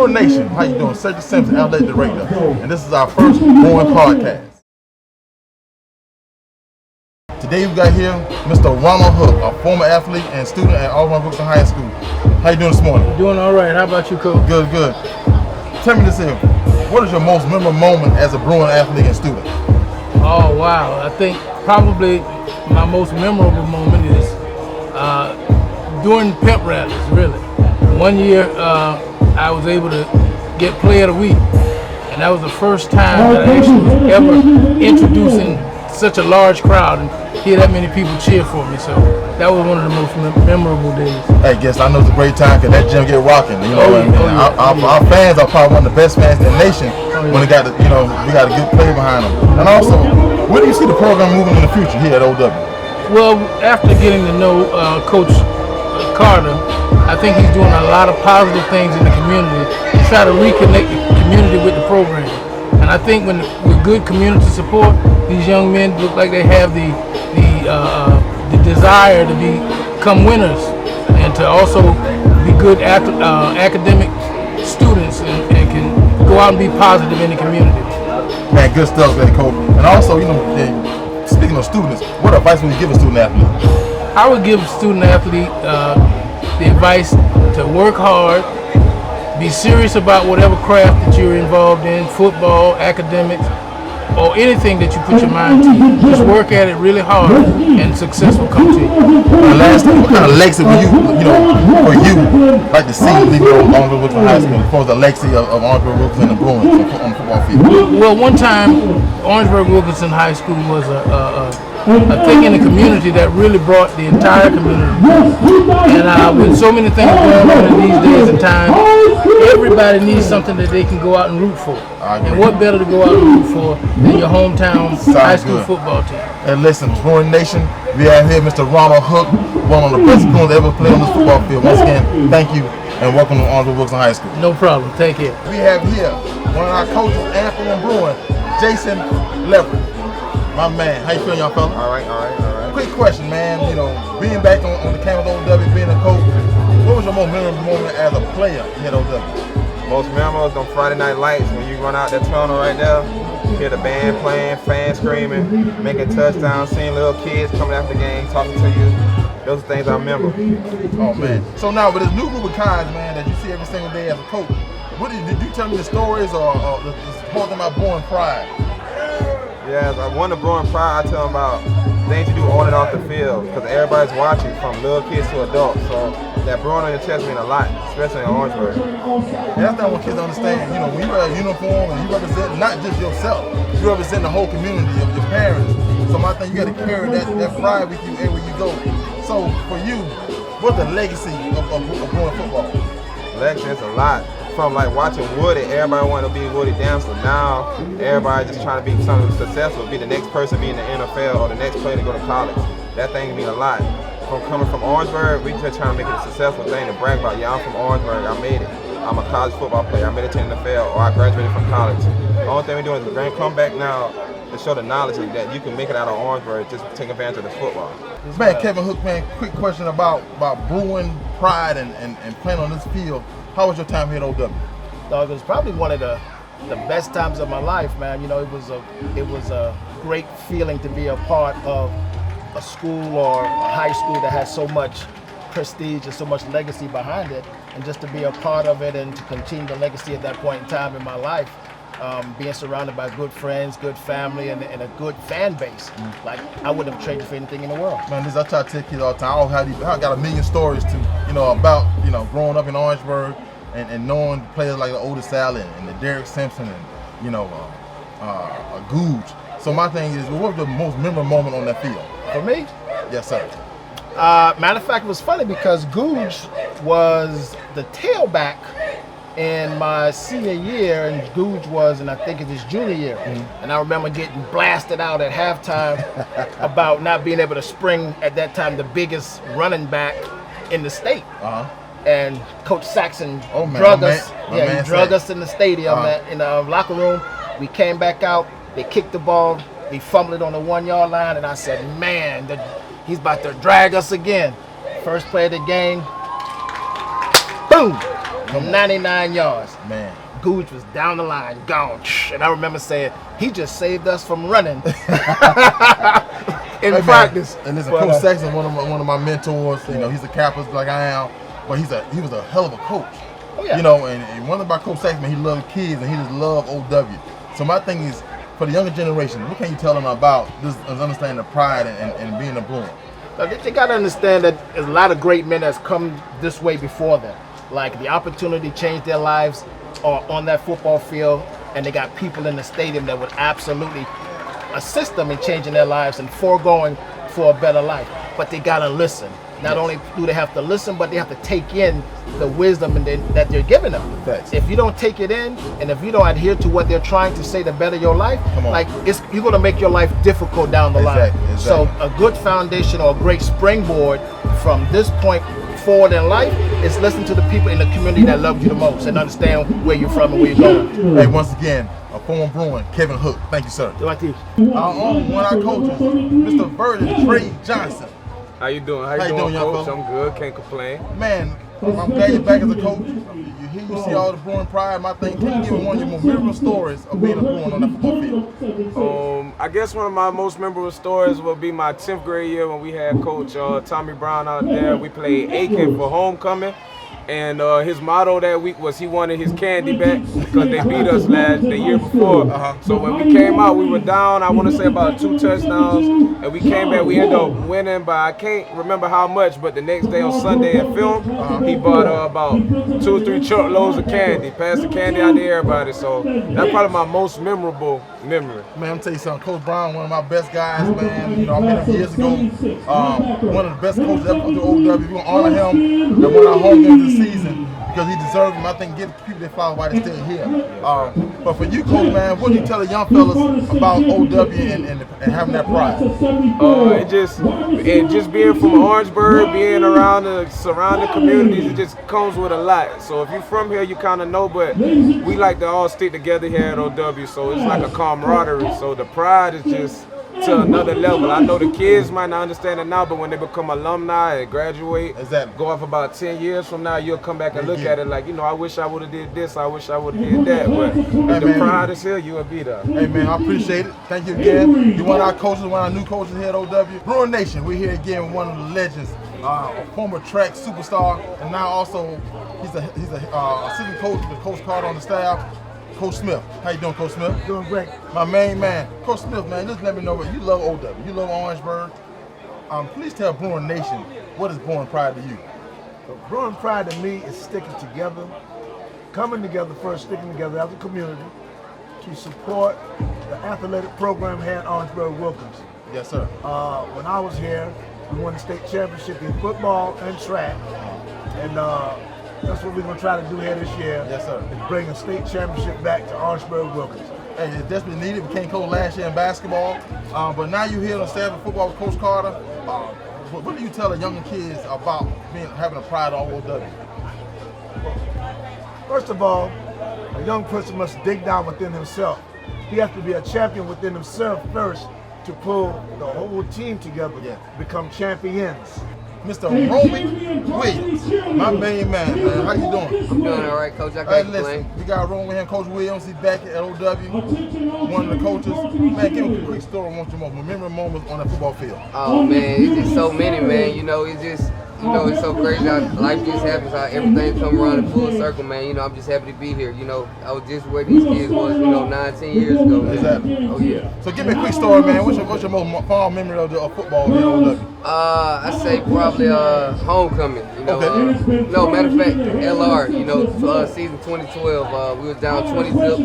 Bruin Nation, how you doing? Cedrick Simpson, Athletic Director, and this is our first Bruin Podcast. Today we got here Mr. Ronald Hook, a former athlete and student at Bruin High School. How you doing this morning? Doing all right. How about you, Coach? Good, good. Tell me this here. What is your most memorable moment as a Bruin athlete and student? Oh, wow. I think probably my most memorable moment is during pep rallies, really. One year I was able to get Player of the Week, and that was the first time that I actually was ever introducing such a large crowd and hear that many people cheer for me. So that was one of the most memorable days. Hey, guess I know it's a great time because that gym get rocking. You know, our fans are probably one of the best fans in the nation when they got we got a good player behind them. And also, where do you see the program moving in the future here at OW? Well, after getting to know Coach Carter, I think he's doing a lot of positive things in the community to try to reconnect the community with the program. And I think with good community support, these young men look like they have the desire to become winners and to also be good academic students and can go out and be positive in the community. Man, good stuff there, Coach. And also, speaking of students, what advice would you give a student athlete? I would give a student athlete the advice to work hard, be serious about whatever craft that you're involved in, football, academics, or anything that you put your mind to. Just work at it really hard and success will come to you. And last thing, what kind of legacy would you like to see leaving Orangeburg Wilkinson High School as far as the legacy of Orangeburg Wilkinson and the Bruins on the football field? Well, one time Orangeburg Wilkinson High School was a thing in the community that really brought the entire community. And with so many things going on in these days and times, everybody needs something that they can go out and root for. And what better to go out and root for than your hometown high school football team? And listen, Bruin Nation, we have here Mr. Ronald Hook, one of the best Bruins ever played on this football field. Once again, thank you and welcome to Orangeburg Wilkinson High School. No problem. Take care. We have here one of our coaches and former Bruin, Jason Leverett. My man, how you feeling, y'all fella? All right. Quick question, man. Being back on the campus of OW, being a coach, what was your most memorable moment as a player here at OW? Most memorable is on Friday Night Lights when you run out that tunnel right there, hear the band playing, fans screaming, making touchdowns, seeing little kids coming after the game, talking to you. Those are things I remember. Oh, man. So now with this new group of guys, man, that you see every single day as a coach, did you tell me the stories or the whole thing about Bruin pride? Yeah, I won the Bruin pride. I tell them about things you do on and off the field because everybody's watching from little kids to adults. So that Bruin on your chest means a lot, especially in Orangeburg. And that's what kids understand. When you wear a uniform and you represent not just yourself, you represent the whole community of your parents. So my thing, you got to carry that pride with you everywhere you go. So for you, what's the legacy of Bruin football? Legacy is a lot. From like watching Woody, everybody wanted to be Woody Dancer. Now everybody just trying to be something successful, be the next person be in the NFL or the next player to go to college. That thing mean a lot. From coming from Orangeburg, we just trying to make it a successful thing to brag about. Yeah, I'm from Orangeburg, I made it. I'm a college football player, I made it to the NFL, or I graduated from college. The only thing we're doing is we're going to come back now to show the knowledge that you can make it out of Orangeburg, just take advantage of the football. Man, Kevin Hook, man, quick question about Bruin pride and playing on this field. How was your time here at OW? Dog, it was probably one of the best times of my life, man. It was a great feeling to be a part of a school or a high school that has so much prestige and so much legacy behind it, and just to be a part of it and to continue the legacy at that point in time in my life, being surrounded by good friends, good family, and a good fan base. Like, I wouldn't have traded for anything in the world. Man, I try to tell kids all the time, I got a million stories about growing up in Orangeburg and knowing players like the Otis Allen and the Director Simpson and Googe. So my thing is, what was the most memorable moment on that field? For me? Yes, sir. Matter of fact, it was funny because Googe was the tailback in my senior year, and Googe was, and I think it was junior year. And I remember getting blasted out at halftime about not being able to spring at that time the biggest running back in the state. And Coach Saxon drug us in the stadium, in the locker room. We came back out, they kicked the ball, we fumbled it on the 1 yard line, and I said, man, he's about to drag us again. First play of the game, boom! 99 yards. Man. Gooch was down the line, gone. And I remember saying, he just saved us from running in practice. And listen, Coach Sexton, one of my mentors. You know, he's a Kappa like I am, but he was a hell of a coach. Oh, yeah. You know, and one thing about Coach Sexton, he loved kids and he just loved OW. So my thing is, for the younger generation, what can you tell them about this, understanding the pride and being a Bruin? They got to understand that there's a lot of great men that's come this way before them. Like the opportunity to change their lives or on that football field, and they got people in the stadium that would absolutely assist them in changing their lives and foregoing for a better life. But they gotta listen. Not only do they have to listen, but they have to take in the wisdom that they're giving them. Thanks. If you don't take it in, and if you don't adhere to what they're trying to say to better your life, like you're gonna make your life difficult down the line. Exactly. So a good foundation or a great springboard from this point forward in life is listen to the people in the community that love you the most and understand where you're from and where you're going. Hey, once again, a former Bruin, Kevin Hook. Thank you, sir. Like this. Our own one of our coaches, Mr. Vernon Trey Johnson. How you doing? How you doing, young Coach? fella? I'm good. Can't complain. Man, I'm glad you're back as a coach. You see all the Bruin pride. My thing, can you give me one of your more memorable stories of being a Bruin on that football field? I guess one of my most memorable stories will be my 10th grade year when we had Coach Tommy Brown out there. We played Aiken for homecoming. And his motto that week was he wanted his candy back because they beat us the year before. So when we came out, we were down, I want to say about 2 touchdowns. And we came back, we ended up winning by, I can't remember how much, but the next day on Sunday at film, he bought about 2 or 3 truckloads of candy, passed the candy out to everybody. So that's probably my most memorable memory. Man, I'm tell you something, Coach Brown, one of my best guys, man. You know, I met him years ago. One of the best coaches ever for the OW. We're going to honor him and one of our home games this season because he deserves them. I think give people their flowers while they're still here. But for you, Coach, man, what do you tell the young fellas about OW and having that pride? It just being from Orangeburg, being around the surrounding communities, it just comes with a lot. So if you're from here, you kind of know, but we like to all stick together here at OW, so it's like a camaraderie. So the pride is just to another level. I know the kids might not understand it now, but when they become alumni and graduate, go off about 10 years from now, you'll come back and look at it like, you know, I wish I would have did this, I wish I would have did that. But if the pride is here, you will be there. Hey, man, I appreciate it. Thank you again. You're one of our coaches, one of our new coaches here at OW. Bruin Nation, we're here again with one of the legends, a former track superstar, and now also he's a assistant coach with Coach Carter on the staff. Coach Smith. How you doing, Coach Smith? Doing great. My main man. Coach Smith, man, just let me know what you love OW. You love Orangeburg. Please tell Bruin Nation, what is Bruin pride to you? So Bruin pride to me is sticking together, coming together first, sticking together as a community to support the athletic program here at Orangeburg Wilkins. Yes, sir. When I was here, we won the state championship in football and track. And that's what we're going to try to do here this year. Yes, sir. Is bring a state championship back to Orangeburg Wilkins. Hey, it's desperately needed. We can't coach last year in basketball. But now you're here on staff of football with Coach Carter. What do you tell the younger kids about having a pride on OW? First of all, a young person must dig down within himself. He has to be a champion within himself first to pull the whole team together, become champions. Mr. Roman Williams, my main man. How you doing? I'm doing all right, Coach. I can't complain. We got Roman here, Coach Williams. He's back at OW, one of the coaches. Man, give me a quick story on one of your most memorable moments on the football field. Oh man, it's just so many, man. You know, it's just, you know, it's so crazy how life just happens, how everything comes around in full circle, man. You know, I'm just happy to be here. You know, I was just where these kids was, you know, 9, 10 years ago, man. Exactly. Oh yeah. So give me a quick story, man. What's your most fond memory of football here at OW? I say probably homecoming. You know, Okay. no, matter of fact, LR. You know, season 2012, we was down 20 zip.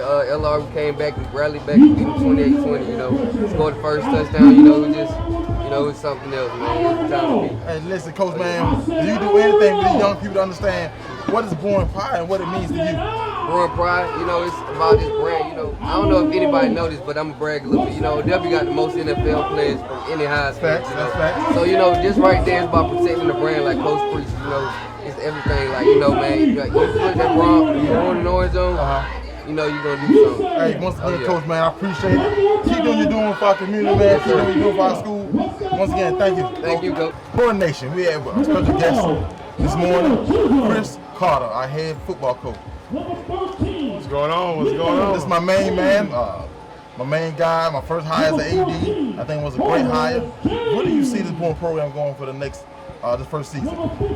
LR we came back and rallied back and beat them 28-20. You know, scored the first touchdown. You know, it just, you know, it's something else, man. It's time to be. Hey, listen, Coach, man. Do you do anything for these young people to understand what is Bruin pride and what it means to you? Bruin pride, you know, it's about this brand. You know, I don't know if anybody noticed, but I'm gonna brag a little bit. You know, W got the most NFL players from any high school. Facts, you know? that's facts. So you know, this right there is about protecting the brand, like Coach preaches. You know, it's everything. Like, you know, man, you put that wrong, you're on the noise on. You know you're gonna do something. Hey, once again, Coach, man, I appreciate it. Keep doing what you're doing for our community, man. Keep doing what you're doing for our school. Once again, thank you. Thank you, Coach. Bruin Nation, we have a special guest this morning, Chris Carter, our head football coach. What's going on? What's going on? This is my main man, my main guy. My first hire as an AD, I think it was a great hire. What do you see this Bruin program going for the next, this first season?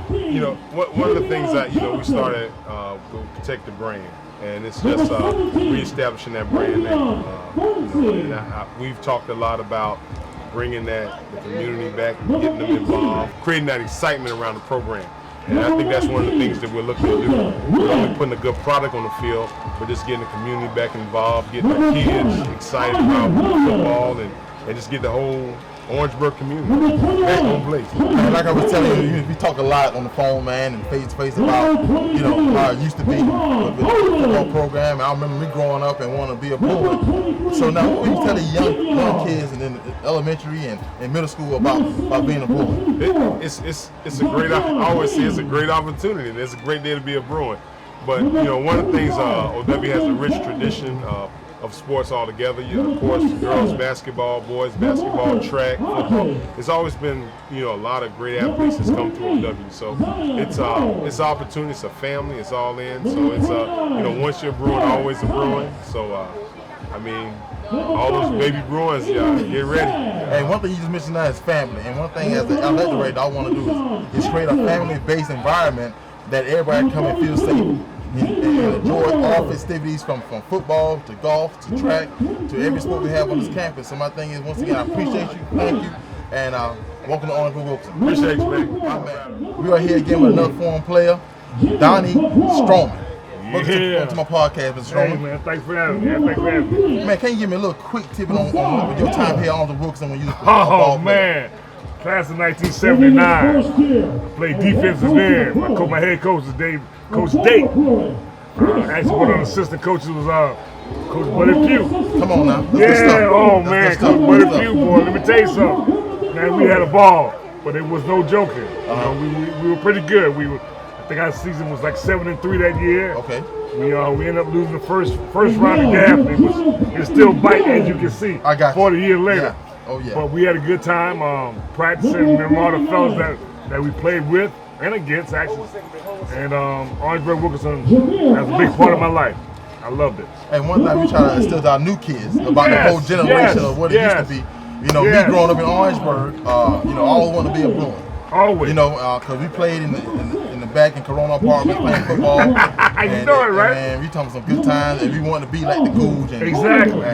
You know, one of the things that we started to protect the brand, and it's just reestablishing that brand name. We've talked a lot about bringing the community back, getting them involved, creating that excitement around the program. And I think that's one of the things that we're looking to do. We're only putting a good product on the field, but just getting the community back involved, getting the kids excited about football, and just get the whole Orangeburg community back on place. And like I was telling you, we talk a lot on the phone, man, and face to face about, how it used to be with the football program. And I remember me growing up and wanting to be a Bruin. So now, what would you tell the young kids and then elementary and middle school about being a Bruin? It's a great. I always say it's a great opportunity. And it's a great day to be a Bruin. But one of the things OW has a rich tradition of sports altogether. Of course, girls basketball, boys basketball, track, football. It's always been a lot of great athletes that's come through OW. So it's an opportunity. It's a family. It's all in. So it's once you're a Bruin, always a Bruin. So all those baby Bruins, get ready. And one thing you just mentioned now is family. And one thing as the athletic director I want to do is create a family-based environment that everybody come and feel safe. And enjoy all festivities from football to golf to track to every sport we have on this campus. So my thing is, once again, I appreciate you, thank you, and welcome to Orangeburg Wilson. Appreciate you, man. My man. We are here again with another foreign player, Donnie Stroman. Welcome to my podcast, Mr. Stroman. Hey, man, thanks for having me. Man, can you give me a little quick tip on your time here on the Wilson when you was a Oh, football player? man. Class of 1979. I played defensive end. My head coach is Coach Date. Actually, one of the assistant coaches was Coach Buddy Pugh. Come on now. That's good stuff. That's Coach good Buddy stuff. Pugh, boy, let me tell you something. Man, we had a ball, but it was no joking. We were pretty good. I think our season was like 7-3 that year. Okay. We ended up losing the first round of Gaffney. It's still biting, as you can see. I got you. 40 years later. Yeah. Oh yeah. But we had a good time practicing. Remember all the fellas that we played with and against, actually. And Orangeburg Wilkinson, that's a big part of my life. I loved it. And one thing we try to instill to our new kids about the whole generation of what it used to be. Me growing up in Orangeburg, always wanted to be a Bruin. Always. Because we played in the back in Corona apartments playing football. You know it, right? And we talking some good times, and we wanted to be like the Googe. And,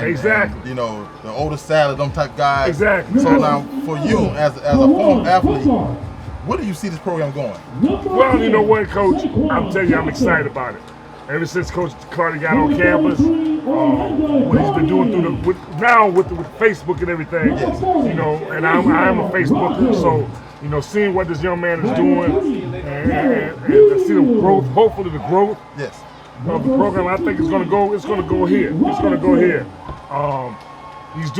Exactly. And, the older salad, them type guys. Exactly. So now, for you, as a former athlete, where do you see this program going? Well, you know what, Coach? I'm telling you, I'm excited about it. Ever since Coach Carter got on campus, what he's been doing with Facebook and everything, and I'm a Facebooker, so seeing what this young man is doing and see the growth, hopefully the growth of the program, I think it's gonna go here. It's gonna go here. He's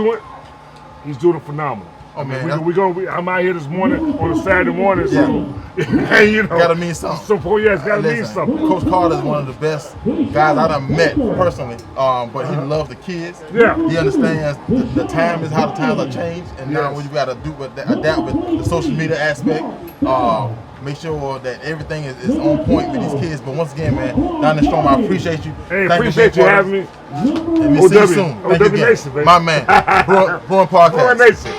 doing it phenomenal. I'm out here this morning on a Saturday morning, so gotta mean something. So it's gotta mean something. Coach Carter is one of the best guys I've met personally, but he loves the kids. Yeah. He understands the time is how the times are changed, and now what you gotta do with adapt with the social media aspect. Make sure that everything is on point with these kids. But once again, man, Donnie Stroman, I appreciate you. Hey, appreciate you having me. And we'll see you soon. Thank you again. Nation, baby. My man, Bruin Podcast. Bruin Nation.